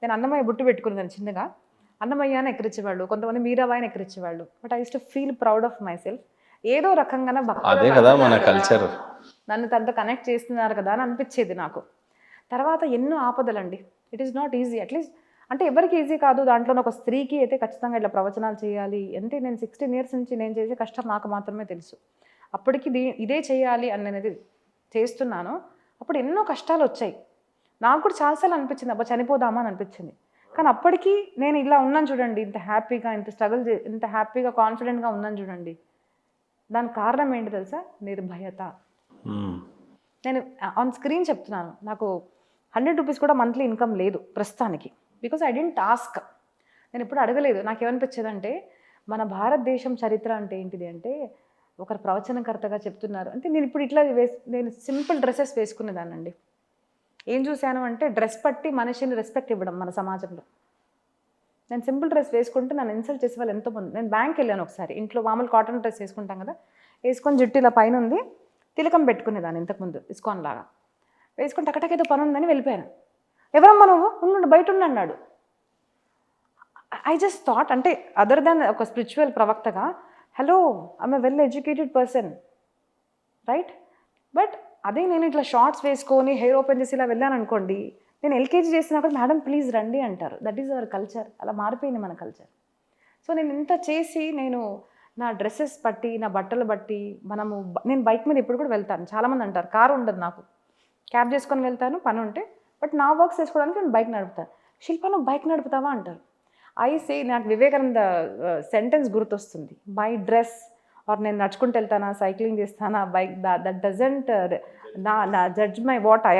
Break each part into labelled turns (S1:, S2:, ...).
S1: నేను అన్నమయ్య బుట్టు పెట్టుకున్నాను చిన్నగా. అన్నమయ్య అని ఎక్కిరించేవాళ్ళు, కొంతమంది మీరాబాయి అని ఎక్కిరించేవాళ్ళు. But I use to feel proud of myself. ఏదో రకంగానే
S2: అదే కదా మన కల్చర్.
S1: నన్ను తనతో కనెక్ట్ చేస్తున్నారు కదా అని అనిపించేది నాకు. తర్వాత ఎన్నో ఆపదలండి. It is not easy. At least అంటే ఎవరికి ఈజీ కాదు. దాంట్లో ఒక స్త్రీకి అయితే ఖచ్చితంగా ఇట్లా ప్రవచనాలు చేయాలి అంటే, నేను 16 ఇయర్స్ నుంచి నేను చేసే కష్టం నాకు మాత్రమే తెలుసు. అప్పటికి ఇదే చేయాలి అని అనేది చేస్తున్నాను. అప్పుడు ఎన్నో కష్టాలు వచ్చాయి. నాకు కూడా చాలాసార్లు అనిపించింది, అబ్బా చనిపోదామా అని అనిపించింది. కానీ అప్పటికి నేను ఇలా ఉన్నాను చూడండి, ఇంత హ్యాపీగా, ఇంత స్ట్రగుల్ ఇంత హ్యాపీగా కాన్ఫిడెంట్గా ఉన్నాను చూడండి. దానికి కారణం ఏంటి తెలుసా? నిర్భయత. నేను ఆన్ స్క్రీన్ చెప్తున్నాను, నాకు 100 రూపీస్ కూడా మంత్లీ ఇన్కమ్ లేదు ప్రస్తుతానికి. Because I didn't ask. నేను ఎప్పుడు అడగలేదు. నాకేమనిపించేదంటే, మన భారతదేశం చరిత్ర అంటే ఏంటిది అంటే, ఒకరు ప్రవచనకర్తగా చెప్తున్నారు అంటే, నేను ఇప్పుడు ఇట్లా నేను సింపుల్ డ్రెస్సెస్ వేసుకునేదానండి. ఏం చూశాను అంటే, డ్రెస్ పట్టి మనిషిని రెస్పెక్ట్ ఇవ్వడం మన సమాజంలో. నేను సింపుల్ డ్రెస్ వేసుకుంటే నన్ను ఇన్సల్ట్ చేసే వాళ్ళు ఎంతోమంది. నేను బ్యాంక్కి వెళ్ళాను ఒకసారి, ఇంట్లో మామూలు కాటన్ డ్రెస్ వేసుకుంటాం కదా, వేసుకొని జుట్టు ఇలా పైన ఉంది, తిలకం పెట్టుకునేదాన్ని ఇంతకుముందు ఇస్కాన్ లాగా వేసుకొని టకటకేదో పని ఉందని వెళ్ళిపోయాను. ఎవరమ్మా నువ్వు, ఉండు బయట ఉండి అన్నాడు. ఐ జస్ట్ థాట్, అంటే అదర్ దాన్ ఒక స్పిరిచువల్ ప్రవక్తగా, hello I'm a well educated person, right? But అదే నేను ఇట్లా షార్ట్స్ వేసుకొని హెయిర్ ఓపెన్ చేసి ఇలా వెళ్ళాను అనుకోండి, నేను ఎల్కేజీ చేసినా కూడా మేడం ప్లీజ్ రండి అంటారు. That is our culture. అలా మారిపోయింది మన కల్చర్. సో నేను ఇంత చేసి, నేను నా డ్రెస్సెస్ బట్టి, నా బట్టలు బట్టి, నేను బైక్ మీద ఇప్పుడు కూడా వెళ్తాను. చాలామంది అంటారు కారు ఉండదు నాకు, క్యాబ్ చేసుకొని వెళ్తాను పని ఉంటే. బట్ నా వర్క్స్ చేసుకోవడానికి నేను బైక్ నడుపుతాను. శిల్ప నువ్వు బైక్ నడుపుతావా అంటారు. నాకు వివేకానంద సెంటెన్స్ గుర్తొస్తుంది, మై డ్రెస్ ఆర్ నేను నడుచుకుంటూ వెళ్తానా, సైక్లింగ్ చేస్తానా, బైక్ దట్ డజంట్ నా judge my what I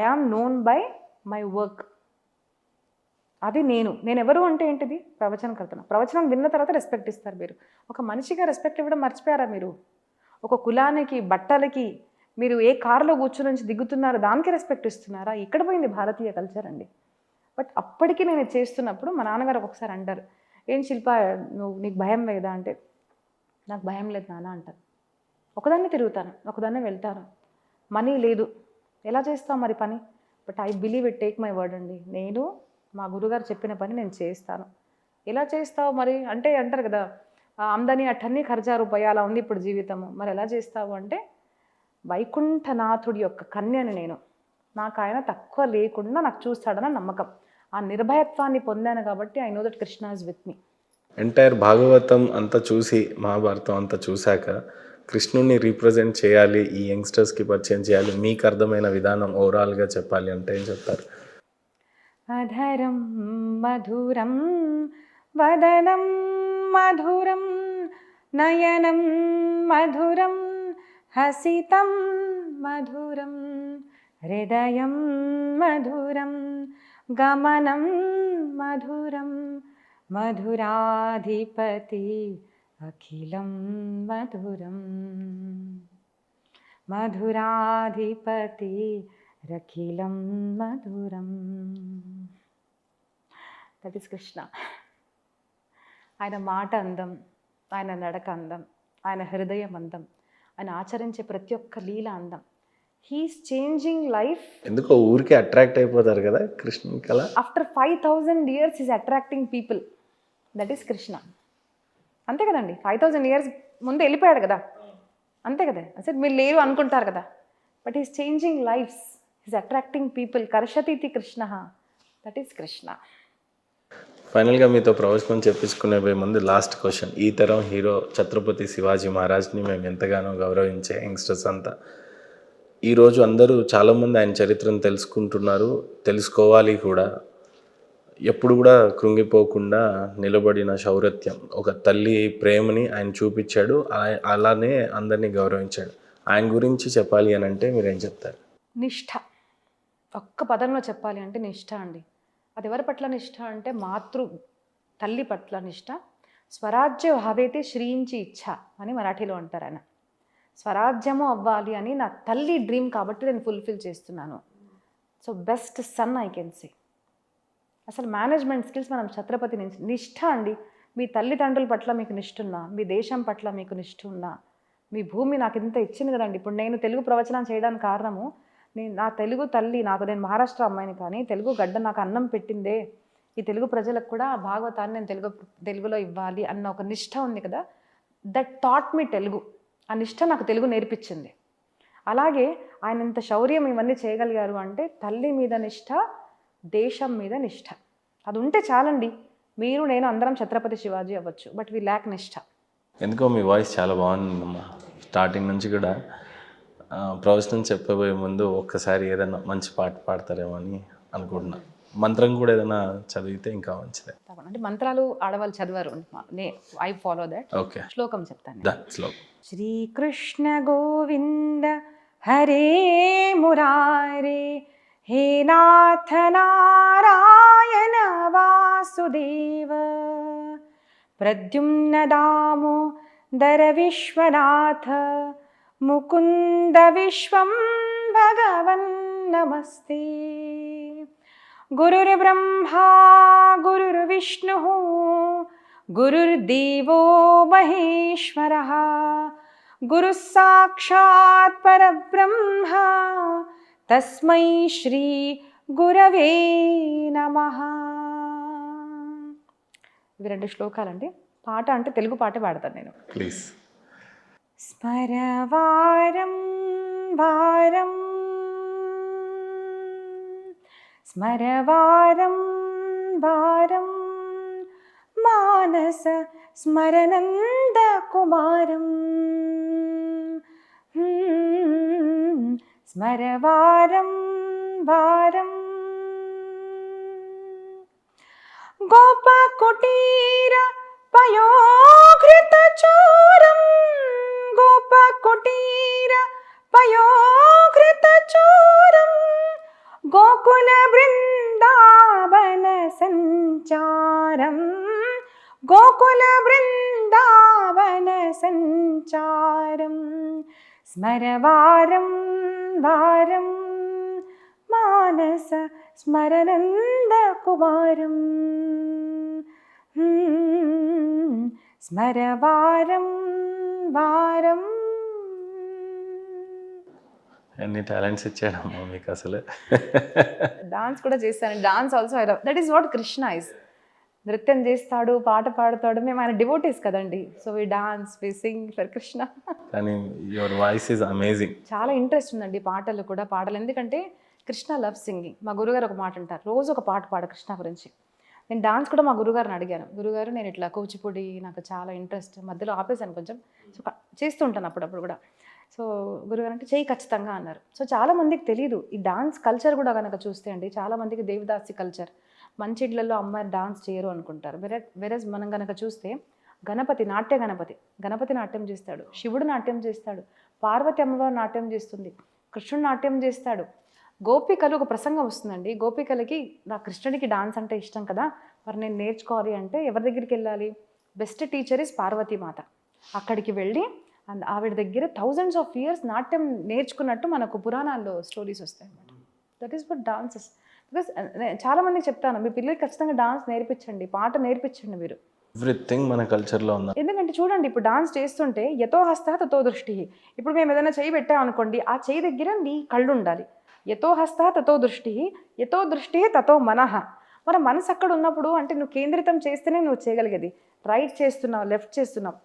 S1: am known by my work. అది నేను ఎవరు అంటే ఏంటిది? ప్రవచనకర్తన. ప్రవచనం విన్న తర్వాత రెస్పెక్ట్ ఇస్తారు మీరు. ఒక మనిషిగా రెస్పెక్ట్ ఇవ్వడం మర్చిపోయారా మీరు? ఒక కులానికి, బట్టలకి, మీరు ఏ కారులో కూర్చుని నుంచి దిగుతున్నారో దానికి రెస్పెక్ట్ ఇస్తున్నారా? ఇక్కడ పోయింది భారతీయ కల్చర్ అండి. బట్ అప్పటికి నేను చేస్తున్నప్పుడు మా నాన్నగారు ఒకసారి అంటారు, ఏం శిల్ప నీకు భయం లేదా అంటే, నాకు భయం లేదు నాన్న అంటారు. ఒకదాన్ని తిరుగుతాను, ఒకదాన్ని వెళ్తాను. మనీ లేదు, ఎలా చేస్తావు మరి పని? But I believe it, take my word అండి. నేను మా గురుగారు చెప్పిన పని నేను చేస్తాను. ఎలా చేస్తావు మరి అంటే అంటారు కదా, ఆమ్దాని అఠన్ని ఖర్చా రూపాయి, అలా ఉంది ఇప్పుడు జీవితము. మరి ఎలా చేస్తావు అంటే, వైకుంఠనాథుడి యొక్క కన్యని నేను, నాకు ఆయన తక్కువ లేకుండా నాకు చూస్తాడన్న నమ్మకం. ఆ నిర్భయత్వాన్ని పొందాను కాబట్టి I know that Krishna is with me.
S2: Entire Bhagavatam అంతా చూసి, మహాభారతం అంతా చూశాక కృష్ణుడిని రీప్రజెంట్ చేయాలి, ఈ యంగ్స్టర్స్కి పరిచయం చేయాలి, మీకు అర్థమైన విధానం ఓవరాల్గా చెప్పాలి అంటే ఏం చెప్తారు?
S1: అధరం మధురం వదనం మధురం నయనం మధురం హసితం మధురం హృదయం మధురం గమనం మధురం మధురాధిపతి అఖిలం మధురం మధురాధిపతి రఖిలం మధురం. That is Krishna. ఆయన మాట అందం, ఆయన నడక అందం, ఆయన హృదయం అందం, ఆయన ఆచరించే ప్రతి ఒక్క లీల అందం. He is changing life.
S2: ఎందుకో ఊరికే అట్రాక్ట్ అయిపోతారు కదా కృష్ణ కళ.
S1: After 5000 years is attracting people. That is Krishna. అంతే కదండి, 5000 years ముందు వెళ్ళిపోయాడు కదా, అంతే కదా. అసలు మీరు లేరు అనుకుంటారు కదా, but is changing lives, is attracting people. కర్షతీతి కృష్ణ, దట్ ఈస్ కృష్ణ.
S2: ఫైనల్గా మీతో ప్రవచనం చెప్పించుకునే ముందు లాస్ట్ క్వశ్చన్. ఈ తరం హీరో ఛత్రపతి శివాజీ మహారాజ్ని మేము ఎంతగానో గౌరవించే యంగ్స్టర్స్ అంతా, ఈరోజు అందరూ చాలామంది ఆయన చరిత్రను తెలుసుకుంటున్నారు, తెలుసుకోవాలి కూడా. ఎప్పుడు కూడా కృంగిపోకుండా నిలబడిన శౌర్యత్యం, ఒక తల్లి ప్రేమని ఆయన చూపించాడు, అలానే అందరినీ గౌరవించాడు. ఆయన గురించి చెప్పాలి అని అంటే మీరేం చెప్తారు?
S1: నిష్ఠ. ఒక్క పదంలో చెప్పాలి అంటే నిష్ఠ అండి. అది ఎవరి పట్ల నిష్ఠ అంటే, తల్లి పట్ల నిష్ఠ. స్వరాజ్య భావేతే శ్రీంచి ఇచ్ఛ అని మరాఠీలో అంటారు ఆయన. స్వరాజ్యము అవ్వాలి అని నా తల్లి డ్రీమ్ కాబట్టి నేను ఫుల్ఫిల్ చేస్తున్నాను. So best son I can say. అసలు మేనేజ్మెంట్ స్కిల్స్ మనం ఛత్రపతి నుంచి. నిష్ఠ అండి. మీ తల్లిదండ్రుల పట్ల మీకు నిష్ఠ ఉన్నా, మీ దేశం పట్ల మీకు నిష్ఠ ఉన్నా, మీ భూమి నాకు ఇంత ఇచ్చింది కదండి. ఇప్పుడు నేను తెలుగు ప్రవచనం చేయడానికి కారణము, నా తెలుగు తల్లి నేను మహారాష్ట్ర అమ్మాయిని కానీ తెలుగు గడ్డ నాకు అన్నం పెట్టిందే, ఈ తెలుగు ప్రజలకు కూడా భాగవతాన్ని నేను తెలుగులో ఇవ్వాలి అన్న ఒక నిష్ఠ ఉంది కదా, దట్ థాట్ మీ తెలుగు. ఆ నిష్ఠ నాకు తెలుగు నేర్పించింది. అలాగే ఆయన ఇంత శౌర్యం ఇవన్నీ చేయగలిగారు అంటే తల్లి మీద నిష్ఠ, దేశం మీద నిష్ఠ. అది ఉంటే చాలండి. మీరు నేను అందరం ఛత్రపతి శివాజీ అవ్వచ్చు, బట్ వీ ల్యాక్ నిష్ఠ.
S2: ఎందుకో మీ వాయిస్ చాలా బాగుందమ్మా. స్టార్టింగ్ నుంచి కూడా ప్రొఫెషనల్ చెప్పబోయే ముందు ఒక్కసారి ఏదైనా మంచి పాట పాడతారేమో అని అనుకుంటున్నా. మంత్రం కూడా ఏదైనా చదివితే ఇంకా మంచిదే.
S1: అంటే మంత్రాలు ఆడవాళ్ళు చదివారు, ఐ ఫాలో దట్.
S2: ఓకే,
S1: శ్లోకం చెప్తాను.
S2: శ్లోకం.
S1: శ్రీకృష్ణ గోవింద హరే మురారే, హే నాథ నారాయణ వాసుదేవ, ప్రద్యుమ్న దామోదర విశ్వనాథ, ముకుంద విశ్వం భగవన్ నమస్తే. గురుర్బ్రహ్మా గురుర్విష్ణుః గురుర్దేవో మహేశ్వరః, గురుః సాక్షాత్ పరబ్రహ్మ, తస్మై శ్రీ గురవే నమః. ఇవి 2 శ్లోకాలండి. పాట అంటే తెలుగు పాటే పాడతాను నేను.
S2: ప్లీజ్.
S1: స్మరవారం వారం, స్మరవారం వారం, మానస స్మరనంద కుమారం, స్మరవారం వారం. గోపకుటీర పయోఘృత చోరం, గోపకుటీర పయోఘృత చోరం, గోకుల బృందావన సంచారం, గోకుల బృందావన సంచారం, స్మరవారం వారం, మానస స్మరనంద కుమారం, స్మరవారం వారం.
S2: ఎన్ని టాలెంట్స్ ఇచ్చాడమ్మా మీకు అసలు.
S1: డాన్స్ కూడా చేస్తాను. Dance also I love. That is what Krishna is. నృత్యం చేస్తాడు, పాట పాడతాడు. మేము ఆయన డివోటీస్ కదండి. So we dance, we sing for Krishna.
S2: కానీ యువర్ వాయిస్ ఈజ్ అమేజింగ్.
S1: చాలా ఇంట్రెస్ట్ ఉందండి పాటలు కూడా. పాటలు ఎందుకంటే కృష్ణ లవ్ సింగింగ్. మా గురుగారు ఒక మాట అంటారు, రోజు ఒక పాట పాడ కృష్ణ గురించి. నేను డాన్స్ కూడా మా గురుగారిని అడిగాను, గురుగారు నేను ఇట్లా కూచిపూడి నాకు చాలా ఇంట్రెస్ట్, మధ్యలో ఆపేసాను కొంచెం, సో చేస్తుంటాను అప్పుడప్పుడు కూడా. సో గురుగారు అంటే చెయ్యి ఖచ్చితంగా అన్నారు. సో చాలామందికి తెలియదు ఈ డాన్స్ కల్చర్ కూడా కనుక చూస్తే అండి, చాలామందికి దేవదాసి కల్చర్, మంచి ఇళ్లలో అమ్మాయి డాన్స్ చేయరు అనుకుంటారు. వెరస్ మనం కనుక చూస్తే గణపతి నాట్యం చేస్తాడు, శివుడు నాట్యం చేస్తాడు, పార్వతి అమ్మవారు నాట్యం చేస్తుంది, కృష్ణుడు నాట్యం చేస్తాడు. గోపికలు ఒక ప్రసంగం వస్తుందండి, గోపికలకి నా కృష్ణుడికి డాన్స్ అంటే ఇష్టం కదా, మరి నేను నేర్చుకోవాలి అంటే ఎవరి దగ్గరికి వెళ్ళాలి? Best teacher is Parvati Mata. అక్కడికి వెళ్ళి ఆవిడ దగ్గర థౌజండ్స్ ఆఫ్ ఇయర్స్ నాట్యం నేర్చుకున్నట్టు మనకు పురాణాల్లో స్టోరీస్ వస్తాయి అన్నమాట. That is what dances. Because చాలామందికి చెప్తాను, మీ పిల్లలకి ఖచ్చితంగా డాన్స్ నేర్పించండి, పాట నేర్పించండి మీరు.
S2: ఎవ్రీథింగ్ మన కల్చర్లో ఉంది.
S1: ఎందుకంటే చూడండి, ఇప్పుడు డాన్స్ చేస్తుంటే యతో హస్త తతో దృష్టి. ఇప్పుడు మేము ఏదైనా చేయి పెట్టామనుకోండి, ఆ చేయి దగ్గర నీ కళ్ళు ఉండాలి. యతో హస్త తతో దృష్టి తతో మనః. మన మనసు అక్కడ ఉన్నప్పుడు అంటే నువ్వు కేంద్రితం చేస్తేనే నువ్వు చేయగలిగేది. రైట్ చేస్తున్నావు, లెఫ్ట్ చేస్తున్నావు.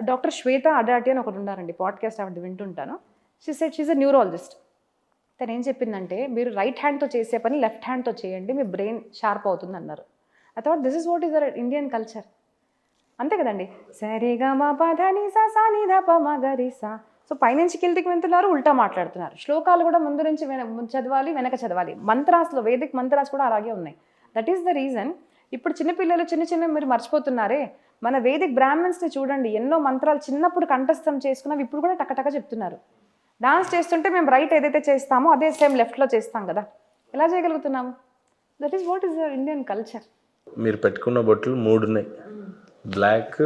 S1: డాక్టర్ శ్వేత అడాటి అని ఒకటి ఉన్నారండి, పాడ్కాస్ట్ ఆవిడ వింటుంటాను. She's a neurologist. తను ఏం చెప్పిందంటే, మీరు రైట్ హ్యాండ్తో చేసే పని లెఫ్ట్ హ్యాండ్తో చేయండి, మీ బ్రెయిన్ షార్ప్ అవుతుంది అన్నారు. I thought this is what is our Indian culture. అంతే కదండి. సరిగా మా పధని సా ని ధ ప మ గ రి సా. సో పైనుంచి కిందికి వెళ్తున్నారు, ఉల్టా మాట్లాడుతున్నారు. శ్లోకాలు కూడా ముందు నుంచి చదవాలి, వెనక చదవాలి. మంత్రాస్లో వేదిక్ మంత్రాస్ కూడా అలాగే ఉన్నాయి. That is the reason. ఇప్పుడు చిన్నపిల్లలు చిన్న మీరు మర్చిపోతున్నారే. మన వేదిక్ బ్రాహ్మణ్స్ని చూడండి, ఎన్నో మంత్రాలు చిన్నప్పుడు కంఠస్థం చేసుకున్నవి ఇప్పుడు కూడా టకటక చెప్తున్నారు. డాన్స్ చేస్తుంటే మేము రైట్ ఏదైతే చేస్తామో అదే సేమ్ లెఫ్ట్లో చేస్తాం కదా, ఎలా చేయగలుగుతున్నాము? That is what is the Indian culture.
S2: మీరు పెట్టుకున్న బొట్లు 3 ఉన్నాయి. బ్లాక్,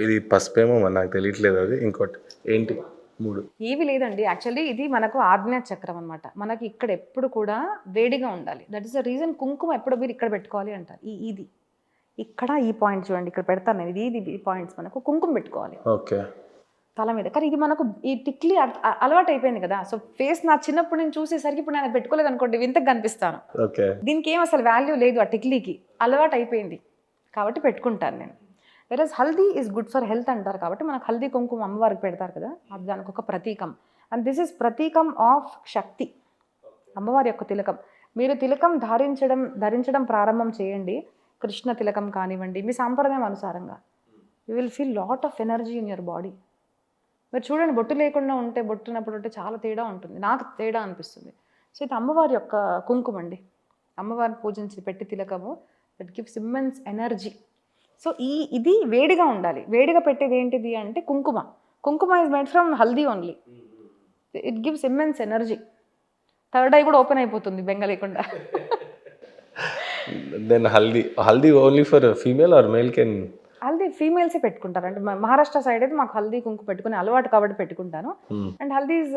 S2: ఇది పసుపేమో నాకు తెలియట్లేదు, అది ఇంకోటి ఏంటి 3?
S1: ఏవి లేదండి, యాక్చువల్లీ ఇది మనకు ఆజ్ఞా చక్రం అనమాట. మనకి ఇక్కడ ఎప్పుడు కూడా వేడిగా ఉండాలి. దట్ ఈస్ ద రీజన్ కుంకుమ ఎప్పుడు మీరు ఇక్కడ పెట్టుకోవాలి అంటారు. ఇది ఇక్కడ ఈ పాయింట్ చూడండి, ఇక్కడ పెడతాను నేను, ఇది పాయింట్స్ మనకు కుంకుమ పెట్టుకోవాలి.
S2: ఓకే.
S1: తల మీద. కానీ ఇది మనకు ఈ టిక్లీ అలవాటు అయిపోయింది కదా. సో ఫేస్ నా చిన్నప్పుడు నేను చూసేసరికి ఇప్పుడు నేను పెట్టుకోలేదు అనుకోండి వింతగా కనిపిస్తాను.
S2: ఓకే.
S1: దీనికి ఏం అసలు వాల్యూ లేదు ఆ టిక్లీకి, అలవాటు అయిపోయింది కాబట్టి పెట్టుకుంటాను నేను. వెరస్ haldi is good for health అంటారు కాబట్టి మనకు హల్దీ కుంకుమ అమ్మవారికి పెడతారు కదా, అది దానికి ఒక ప్రతీకం. అండ్ దిస్ ప్రతీకం ఆఫ్ శక్తి, అమ్మవారి యొక్క తిలకం. మీరు తిలకం ధరించడం ప్రారంభం చేయండి, కృష్ణ తిలకం కానివ్వండి, మీ సాంప్రదాయం అనుసారంగా you will feel lot of energy in your body. మీరు చూడండి, బొట్టు లేకుండా ఉంటే, బొట్టున్నప్పుడు ఉంటే చాలా తేడా ఉంటుంది, నాకు తేడా అనిపిస్తుంది. సో ఇది అమ్మవారి యొక్క కుంకుమ అండి, అమ్మవారిని పూజించి పెట్టి తిలకము, that gives immense energy. So ఇది వేడిగా ఉండాలి. వేడిగా పెట్టేది ఏంటిది అంటే కుంకుమ. Kumkum is made from haldi only. It gives immense energy. Third eye కూడా ఓపెన్ అయిపోతుంది బెంగ లేకుండా.
S2: Then haldi only for female or male can?
S1: Haldi ఫీమేల్సే పెట్టుకుంటారు. అంటే మహారాష్ట్ర సైడ్ అయితే మాకు హల్దీ కుంకు పెట్టుకునే అలవాటు కాబట్టి పెట్టుకుంటాను. అండ్ హల్దీస్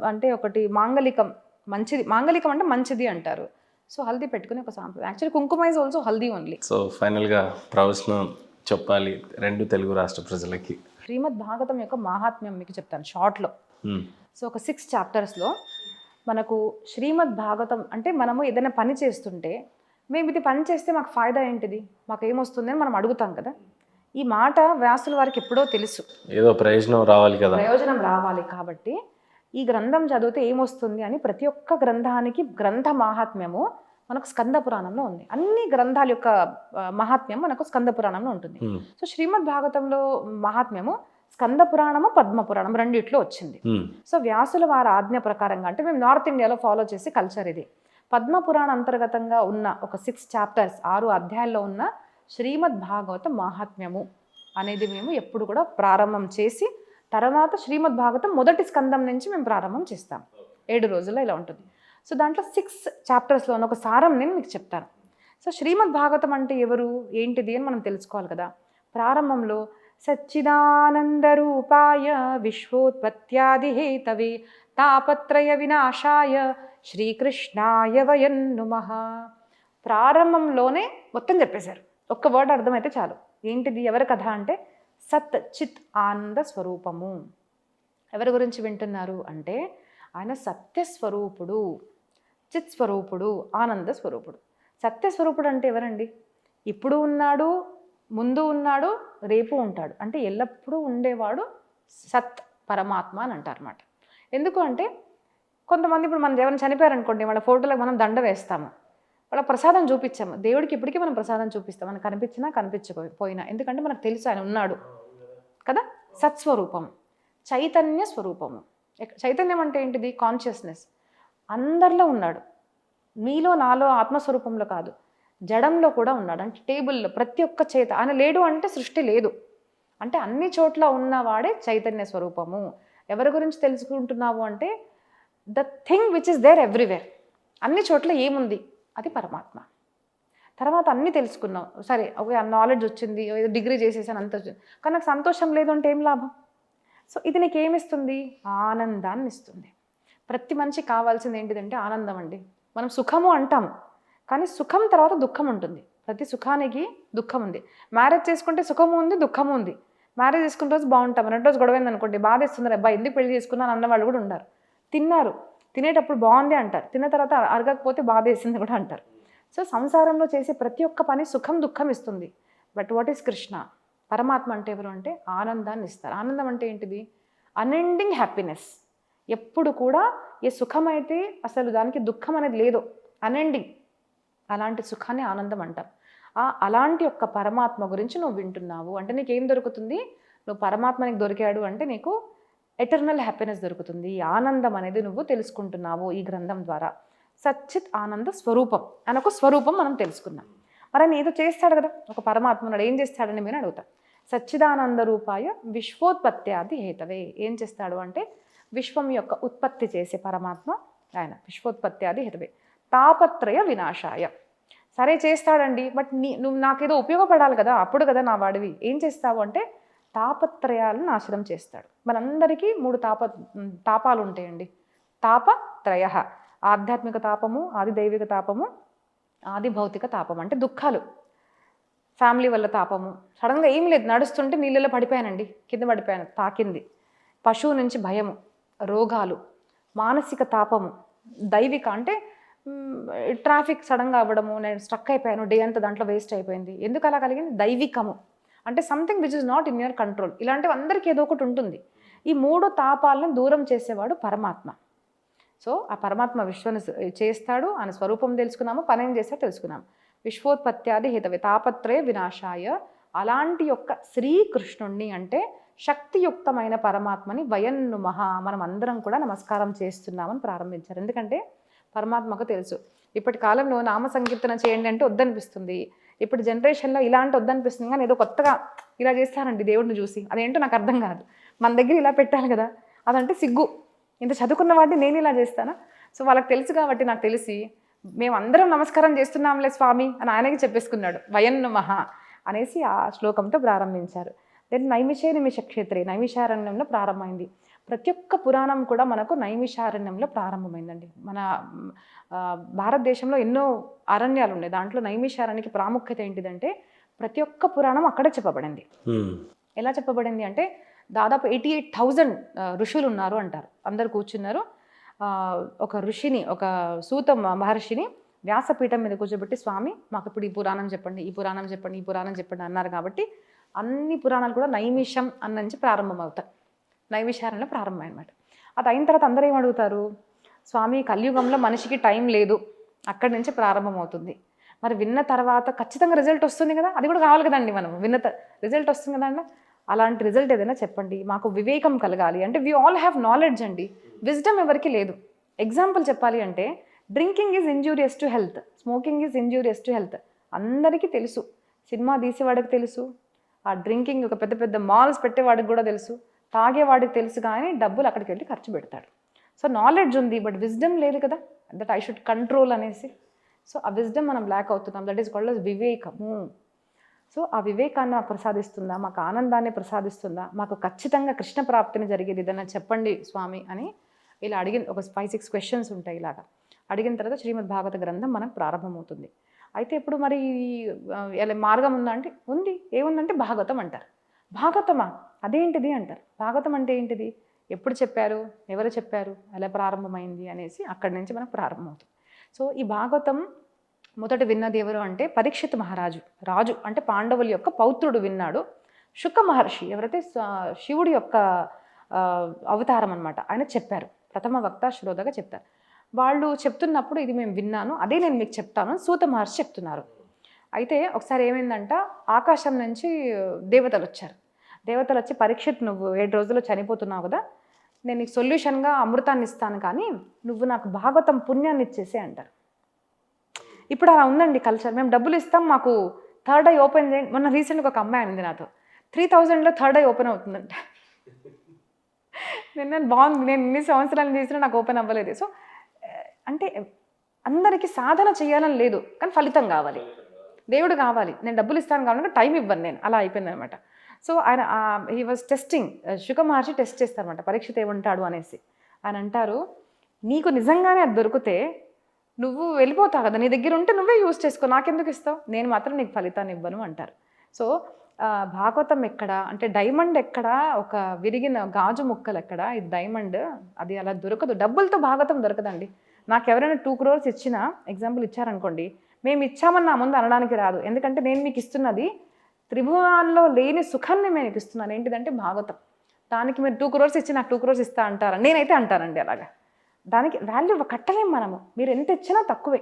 S1: అంటే ఒకటి మాంగలికం, మంచిది. మాంగలికం అంటే మంచిది అంటారు. సో హల్దీ పెట్టుకుని ఒక సాంప్రదాయం. యాక్చువల్లీ కుంకుమ is also haldi only.
S2: So ఫైనల్గా ప్రవచనం చెప్పాలి రెండు తెలుగు రాష్ట్ర ప్రజలకి.
S1: శ్రీమద్ భాగవతం యొక్క మహాత్మ్యం మీకు చెప్తాను షార్ట్లో. సో ఒక 6 చాప్టర్స్లో మనకు శ్రీమద్ భాగవతం అంటే మనము ఏదైనా పని చేస్తుంటే, మేము ఇది పని చేస్తే మాకు ఫాయిదా ఏంటిది, మాకు ఏమొస్తుంది అని మనం అడుగుతాం కదా. ఈ మాట వ్యాసుల వారికి ఎప్పుడో తెలుసు,
S2: ఏదో ప్రయోజనం రావాలి కదా,
S1: ప్రయోజనం రావాలి కాబట్టి ఈ గ్రంథం చదివితే ఏమొస్తుంది అని ప్రతి ఒక్క గ్రంథానికి గ్రంథ మహాత్మ్యము మనకు స్కంద పురాణంలో ఉంది. అన్ని గ్రంథాల యొక్క మహాత్మ్యం మనకు స్కంద పురాణంలో ఉంటుంది. సో శ్రీమద్ భాగవతంలో మహాత్మ్యము స్కంద పురాణము, పద్మ పురాణం రెండిట్లో వచ్చింది. సో వ్యాసుల వారి ఆజ్ఞ ప్రకారంగా, అంటే మేము నార్త్ ఇండియాలో ఫాలో చేసే కల్చర్ ఇది. పద్మ పురాణ అంతర్గతంగా ఉన్న ఒక 6 చాప్టర్స్ 6 అధ్యాయాల్లో ఉన్న శ్రీమద్ భాగవత మహాత్మ్యము అనేది మేము ఎప్పుడు కూడా ప్రారంభం చేసి, తర్వాత శ్రీమద్ భాగవతం మొదటి స్కందం నుంచి మేము ప్రారంభం చేస్తాం. 7 రోజుల్లో ఇలా ఉంటుంది. సో దాంట్లో 6 చాప్టర్స్లో ఉన్న ఒక సారం నేను మీకు చెప్తాను. సో శ్రీమద్ భాగవతం అంటే ఎవరు, ఏంటిది అని మనం తెలుసుకోవాలి కదా. ప్రారంభంలో సచ్చిదానంద రూపాయ విశ్వోత్పత్యాది హేతవే తాపత్రయ వినాశాయ శ్రీకృష్ణాయ వయం నమః. ప్రారంభంలోనే మొత్తం చెప్పేశారు. ఒక్క వర్డ్ అర్థమైతే చాలు. ఏంటిది, ఎవరి కథ అంటే సత్ చిత్ ఆనంద స్వరూపము. ఎవరి గురించి వింటున్నారు అంటే ఆయన సత్యస్వరూపుడు, చిత్ స్వరూపుడు, ఆనంద స్వరూపుడు. సత్యస్వరూపుడు అంటే ఎవరండి? ఇప్పుడు ఉన్నాడు, ముందు ఉన్నాడు, రేపు ఉంటాడు, అంటే ఎల్లప్పుడూ ఉండేవాడు సత్ పరమాత్మ అని అంటారు అన్నమాట. ఎందుకు అంటే కొంతమంది ఇప్పుడు మనం ఎవరైనా చనిపోయారనుకోండి, వాళ్ళ ఫోటోలకు మనం దండ వేస్తాము, వాళ్ళ ప్రసాదం చూపించాము. దేవుడికి ఇప్పటికీ మనం ప్రసాదం చూపిస్తాం, మనకు కనిపించినా కనిపించకపోయినా, ఎందుకంటే మనకు తెలుసు ఆయన ఉన్నాడు కదా. సత్స్వరూపం, చైతన్య స్వరూపము. చైతన్యం అంటే ఏంటిది? కాన్షియస్నెస్. అందరిలో ఉన్నాడు, మీలో నాలో ఆత్మస్వరూపంలో కాదు, జడంలో కూడా ఉన్నాడు. అంటే టేబుల్లో ప్రతి ఒక్క చేత ఆయన లేడు అంటే సృష్టి లేదు, అంటే అన్ని చోట్ల ఉన్నవాడే చైతన్య స్వరూపము. ఎవరి గురించి తెలుసుకుంటున్నావు అంటే the thing which is there everywhere. అన్ని చోట్ల ఏముంది, అది పరమాత్మ. తర్వాత అన్నీ తెలుసుకున్నావు, సరే ఓకే నాలెడ్జ్ వచ్చింది, ఏదో డిగ్రీ చేసేసాను అంత వచ్చింది, కానీ నాకు సంతోషం లేదు అంటే ఏం లాభం? సో ఇది నీకు ఏమిస్తుంది? ఆనందాన్ని ఇస్తుంది. ప్రతి మనిషికి కావాల్సింది ఏంటిదంటే ఆనందం అండి. మనం సుఖము అంటాము, కానీ సుఖం తర్వాత దుఃఖం ఉంటుంది. ప్రతి సుఖానికి దుఃఖం ఉంది. మ్యారేజ్ చేసుకుంటే సుఖము ఉంది, దుఃఖము ఉంది. మ్యారేజ్ చేసుకున్న రోజు బాగుంటాం, 2 రోజు గొడవైంది అనుకోండి, బాధేస్తున్నారు, అబ్బాయి ఎందుకు పెళ్లి చేసుకున్నాను అన్న వాళ్ళు కూడా ఉన్నారు. తిన్నారు, తినేటప్పుడు బాగుంది అంటారు, తిన్న తర్వాత అరగకపోతే బాధేసింది కూడా అంటారు. సో సంసారంలో చేసే ప్రతి ఒక్క పని సుఖం దుఃఖం ఇస్తుంది. But what is Krishna? పరమాత్మ అంటే ఎవరు అంటే ఆనందాన్ని ఇస్తారు. ఆనందం అంటే ఏంటిది? Unending happiness. ఎప్పుడు కూడా ఏ సుఖం అయితే అసలు దానికి దుఃఖం అనేది లేదు, అన్ఎండింగ్, అలాంటి సుఖాన్ని ఆనందం అంటాం. అలాంటి యొక్క పరమాత్మ గురించి నువ్వు వింటున్నావు అంటే నీకేం దొరుకుతుంది? నువ్వు పరమాత్మ నీకు దొరికాడు అంటే నీకు ఎటర్నల్ హ్యాపీనెస్ దొరుకుతుంది. ఈ ఆనందం అనేది నువ్వు తెలుసుకుంటున్నావు ఈ గ్రంథం ద్వారా. సచ్చిత్ ఆనంద స్వరూపం అని ఒక స్వరూపం మనం తెలుసుకున్నాం. మరి ఆయన ఏదో చేస్తాడు కదా, ఒక పరమాత్మ ఉన్నాడు, ఏం చేస్తాడని మీరు అడుగుతాం. సచ్చిదానంద రూపాయ విశ్వోత్పత్యాది హేతవే. ఏం చేస్తాడు అంటే విశ్వం యొక్క ఉత్పత్తి చేసే పరమాత్మ ఆయన. విశ్వోత్పత్యాది హేతవే తాపత్రయ వినాశాయ. సరే చేస్తాడండి, బట్ నువ్వు నాకేదో ఉపయోగపడాలి కదా, అప్పుడు కదా నా వాడివి. ఏం చేస్తావు అంటే తాపత్రయాలను నాశనం చేస్తాడు. మనందరికీ 3 తాపాలు ఉంటాయండి. తాపత్రయ, ఆధ్యాత్మిక తాపము, ఆది దైవిక తాపము, ఆది భౌతిక తాపం. అంటే దుఃఖాలు, ఫ్యామిలీ వల్ల తాపము. సడన్గా ఏం లేదు, నడుస్తుంటే నీళ్ళలో పడిపోయానండి, కింద పడిపోయాను, తాకింది, పశువు నుంచి భయము, రోగాలు, మానసిక తాపము, దైవిక అంటే ట్రాఫిక్ సడన్గా అవ్వడము, నేను స్ట్రక్ అయిపోయాను, డే అంతా దాంట్లో వేస్ట్ అయిపోయింది. ఎందుకు అలా కలిగింది? దైవికము అంటే something which is not in your control. ఇలాంటివి అందరికీ ఏదో ఒకటి ఉంటుంది. ఈ 3 తాపాలను దూరం చేసేవాడు పరమాత్మ. సో ఆ పరమాత్మ విశ్వను చేస్తాడు, ఆయన స్వరూపం తెలుసుకున్నాము, పని ఏం చేస్తే తెలుసుకున్నాము. విశ్వోత్పత్యాది హితవే తాపత్రయ వినాశాయ, అలాంటి యొక్క శ్రీకృష్ణుణ్ణి అంటే శక్తియుక్తమైన పరమాత్మని వయన్ను మహా మనం అందరం కూడా నమస్కారం చేస్తున్నామని ప్రారంభించారు. ఎందుకంటే పరమాత్మకు తెలుసు ఇప్పటి కాలంలో నామ సంకీర్తన చేయండి అంటే వద్దనిపిస్తుంది. ఇప్పుడు జనరేషన్లో ఇలాంటి వద్దనిపిస్తుంది, కానీ ఏదో కొత్తగా ఇలా చేస్తారండి దేవుడిని చూసి, అదేంటో నాకు అర్థం కాదు. మన దగ్గర ఇలా పెట్టాలి కదా, అదంటే సిగ్గు. ఇంత చదువుకున్న వాడిని నేను ఇలా చేస్తానా? సో వాళ్ళకి తెలుసు కాబట్టి నాకు తెలిసి మేమందరం నమస్కారం చేస్తున్నాంలే స్వామి అని ఆయనకి చెప్పేసుకున్నాడు. వయన్ను మహా అనేసి ఆ శ్లోకంతో ప్రారంభించారు. దెన్ నైమిషే నిమిష క్షేత్రే, నైమిషారణ్యంలో ప్రారంభమైంది. ప్రతి ఒక్క పురాణం కూడా మనకు నైమిషారణ్యంలో ప్రారంభమైందండి. మన భారతదేశంలో ఎన్నో అరణ్యాలు ఉన్నాయి, దాంట్లో నైమిషారణ్యకి ప్రాముఖ్యత ఏంటిదంటే ప్రతి ఒక్క పురాణం అక్కడే చెప్పబడింది. ఎలా చెప్పబడింది అంటే దాదాపు 88,000 ఋషులు ఉన్నారు అంటారు. అందరు కూర్చున్నారు. ఒక ఋషిని, ఒక సూత మహర్షిని వ్యాసపీఠం మీద కూర్చోబెట్టి, స్వామి మాకు ఇప్పుడు ఈ పురాణం చెప్పండి, ఈ పురాణం చెప్పండి, ఈ పురాణం చెప్పండి అన్నారు. కాబట్టి అన్ని పురాణాలు కూడా నైమిషం అన్న నుంచి ప్రారంభమవుతాయి. నైమిషారణ్యంలో ప్రారంభం అనమాట. అది అయిన తర్వాత అందరూ ఏమడుగుతారు, స్వామి కలియుగంలో మనిషికి టైం లేదు, అక్కడి నుంచి ప్రారంభమవుతుంది. మరి విన్న తర్వాత ఖచ్చితంగా రిజల్ట్ వస్తుంది కదా, అది కూడా కావాలి కదండి. మనం విన్న రిజల్ట్ వస్తుంది కదండి, అలాంటి రిజల్ట్ ఏదైనా చెప్పండి, మాకు వివేకం కలగాలి అంటే. వి ఆల్ హ్యావ్ నాలెడ్జ్ అండి, విజ్డమ్ ఎవరికి లేదు. ఎగ్జాంపుల్ చెప్పాలి అంటే drinking is injurious to health, smoking is injurious to health అందరికీ తెలుసు. సినిమా తీసేవాడికి తెలుసు, ఆ డ్రింకింగ్ ఒక పెద్ద పెద్ద మాల్స్ పెట్టేవాడికి కూడా తెలుసు, తాగేవాడికి తెలుసు, కానీ డబ్బులు అక్కడికి వెళ్ళి ఖర్చు పెడతాడు. సో నాలెడ్జ్ ఉంది, బట్ విజ్డమ్ లేదు కదా, దట్ ఐ షుడ్ కంట్రోల్ అనేసి. సో ఆ విజ్డమ్ మనం బ్లాక్ అవుతున్నాం. దట్ ఈస్ కాల్డ్ as వివేకము. సో ఆ వివేకాన్ని మాకు ప్రసాదిస్తుందా, మాకు ఆనందాన్ని ప్రసాదిస్తుందా, మాకు ఖచ్చితంగా కృష్ణ ప్రాప్తిని జరిగేది ఏదైనా చెప్పండి స్వామి అని ఇలా అడిగిన ఒక 5-6 క్వశ్చన్స్ ఉంటాయి. ఇలాగా అడిగిన తర్వాత శ్రీమద్ భాగవత గ్రంథం మనకు ప్రారంభమవుతుంది. అయితే ఇప్పుడు మరి ఇలా మార్గం ఉందా అంటే ఉంది. ఏముందంటే భాగవతం అంటారు. భాగవతమా అదేంటిది అంటారు. భాగవతం అంటే ఏంటిది, ఎప్పుడు చెప్పారు, ఎవరు చెప్పారు, ఎలా ప్రారంభమైంది అనేసి అక్కడి నుంచి మనకు ప్రారంభమవుతుంది. సో ఈ భాగవతం మొదట విన్నది ఎవరు అంటే పరీక్షిత్ మహారాజు. రాజు అంటే పాండవుల యొక్క పౌత్రుడు విన్నాడు. శుక మహర్షి ఎవరైతే శివుడి యొక్క అవతారం అనమాట, ఆయన చెప్పారు. ప్రథమ వక్త శ్రోతగా చెప్తారు. వాళ్ళు చెప్తున్నప్పుడు ఇది మేము విన్నాను, అదే నేను మీకు చెప్తాను సూత మహర్షి చెప్తున్నారు. అయితే ఒకసారి ఏమైందంట, ఆకాశం నుంచి దేవతలు వచ్చారు. దేవతలు వచ్చి, పరీక్షిత్ నువ్వు 7 రోజుల్లో చనిపోతున్నావు కదా, నేను నీకు సొల్యూషన్గా అమృతాన్ని ఇస్తాను, కానీ నువ్వు నాకు భాగవతం పుణ్యాన్ని ఇచ్చేసే అంటారు. ఇప్పుడు అలా ఉందండి కల్చర్. మేము డబ్బులు ఇస్తాం, మాకు థర్డ్ ఐ ఓపెన్ చేయండి. మొన్న రీసెంట్గా ఒక అమ్మాయి అనింది నాతో, 3,000లో థర్డ్ ఐ ఓపెన్ అవుతుందంట. నేను బాగుంది, నేను ఇన్ని సంవత్సరాలు చేసినా నాకు ఓపెన్ అవ్వలేదు. సో అంటే అందరికీ సాధన చేయాలని లేదు, కానీ ఫలితం కావాలి, దేవుడు కావాలి. నేను డబ్బులు ఇస్తాను కావాలంటే టైం ఇవ్వను నేను, అలా అయిపోయింది అనమాట. సో ఆయన he was testing, Shuka Maharshi test చేస్తారనమాట, పరీక్షిత్ ఏమంటాడు అనేసి. ఆయన అంటారు, నీకు నిజంగానే అది దొరికితే నువ్వు వెళ్ళిపోతావు కదా, నీ దగ్గర ఉంటే నువ్వే యూజ్ చేసుకో, నాకెందుకు ఇస్తావు, నేను మాత్రం నీకు ఫలితాన్ని ఇవ్వను అంటారు. సో భాగవతం ఎక్కడ అంటే డైమండ్ ఎక్కడ, ఒక విరిగిన గాజు ముక్కలు ఎక్కడ, ఇది డైమండ్, అది అలా దొరకదు. డబ్బులతో భాగవతం దొరకదండి. నాకు ఎవరైనా 2 crores ఇచ్చినా, ఎగ్జాంపుల్ ఇచ్చారనుకోండి, మేము ఇచ్చామని నా ముందు అనడానికి రాదు. ఎందుకంటే నేను మీకు ఇస్తున్నది త్రిభువనాల్లో లేని సుఖాన్ని నేను మీకు ఇస్తున్నాను. ఏంటిదంటే భాగవతం. దానికి మీరు 2 crores ఇచ్చి నాకు 2 crores ఇస్తా అంటారా? నేనైతే అంటానండి అలాగా. దానికి వాల్యూ కట్టలేం మనము. మీరు ఎంత ఇచ్చినా తక్కువే.